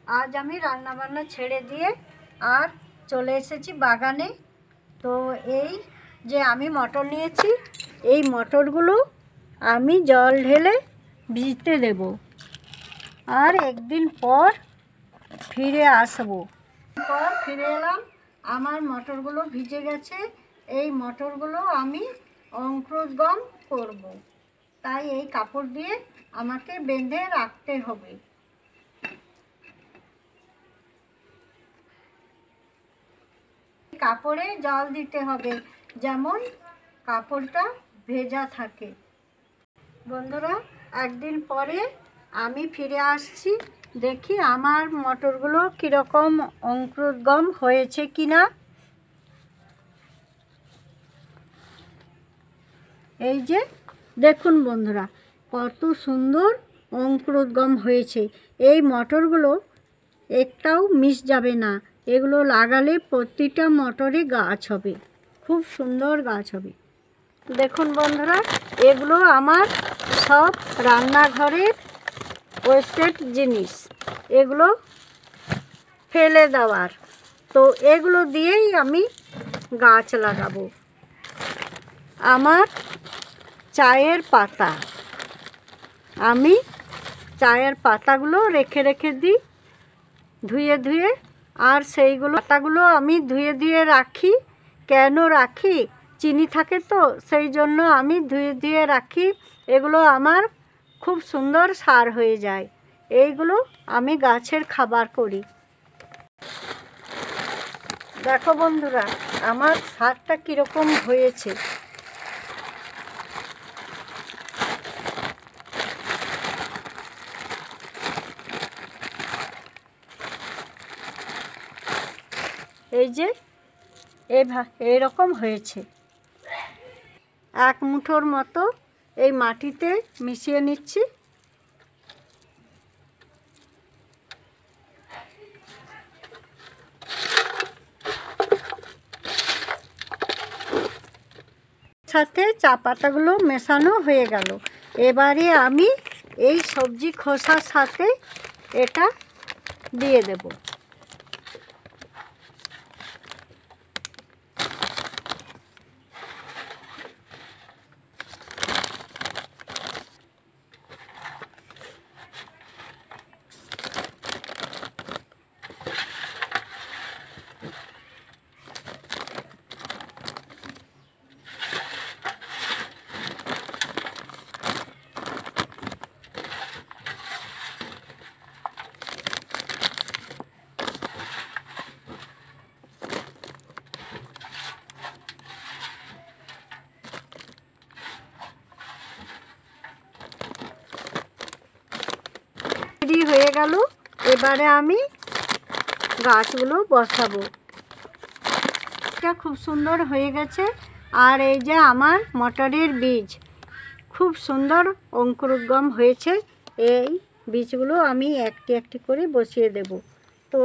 আজ আমি রান্নাবান্না ছেড়ে দিয়ে আর চলে এসেছি বাগানে। তো এই যে আমি মটর নিয়েছি, এই মটরগুলো আমি জল ঢেলে ভিজতে দেব, আর একদিন পর ফিরে আসবো। ফিরে এলাম, আমার মটরগুলো ভিজে গেছে। এই মটরগুলো আমি অঙ্কুরোদ্গম করব, তাই এই কাপড় দিয়ে আমাকে বেঁধে রাখতে হবে। কাপড়ে জল দিতে হবে, যেমন কাপড়টা ভেজা থাকে। বন্ধুরা, একদিন পরে আমি ফিরে আসছি, দেখি আমার মটরগুলো কীরকম অঙ্কুরোদ্গম হয়েছে কিনা। এই যে দেখুন বন্ধুরা, কত সুন্দর অঙ্কুরোদ্গম হয়েছে। এই মটরগুলো একটাও মিস যাবে না, এগুলো লাগালে প্রতিটা মটরে গাছ হবে, খুব সুন্দর গাছ হবে। দেখুন বন্ধুরা, এগুলো আমার সব রান্নাঘরের ওয়েস্টেড জিনিস, এগুলো ফেলে দেওয়ার। তো এগুলো দিয়েই আমি গাছ লাগাবো। আমার চায়ের পাতা, আমি চায়ের পাতাগুলো রেখে রেখে দিই ধুয়ে ধুয়ে, আর সেইগুলো পাতাগুলো আমি ধুয়ে ধুয়ে রাখি। কেন রাখি? চিনি থাকে তো, সেই জন্য আমি ধুয়ে ধুয়ে রাখি। এগুলো আমার খুব সুন্দর সার হয়ে যায়। এইগুলো আমি গাছের খাবার করি। দেখো বন্ধুরা, আমার সারটা কীরকম হয়েছে। এই যে এইরকম হয়েছে। এক মুঠোর মতো এই মাটিতে মিশিয়ে নিচ্ছি। সাথে চা পাতাগুলো মেশানো হয়ে গেল। এবারে আমি এই সবজি খোসার সাথে এটা দিয়ে দেব। রেডি হয়ে গেল। এবারে আমি গাছগুলো বসাবো। এটা খুব সুন্দর হয়ে গেছে। আর এই যে আমার মটরের বীজ খুব সুন্দর অঙ্কুরোদ্গম হয়েছে। এই বীজগুলো আমি একটি একটি করে বসিয়ে দেব। তো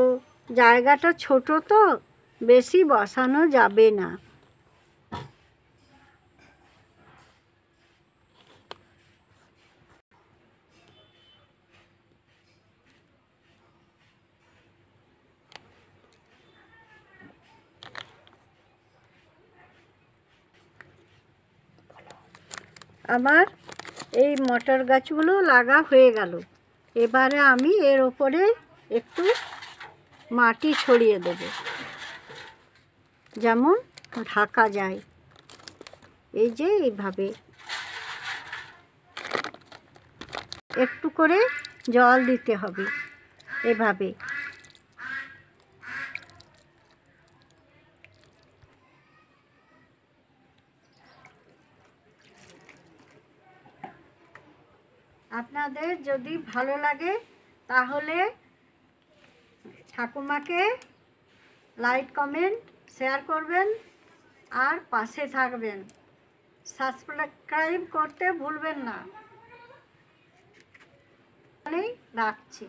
জায়গাটা ছোট, তো বেশি বসানো যাবে না। আমার এই মটর গাছগুলো লাগা হয়ে গেল। এবারে আমি এর ওপরে একটু মাটি ছড়িয়ে দেব, যেমন ঢাকা যায়। এই যে এইভাবে একটু করে জল দিতে হবে, এভাবে। আপনাদের যদি ভালো লাগে তাহলে ঠাকুমাকে লাইক, কমেন্ট, শেয়ার করবেন আর পাশে থাকবেন। সাবস্ক্রাইব করতে ভুলবেন না। রাখছি।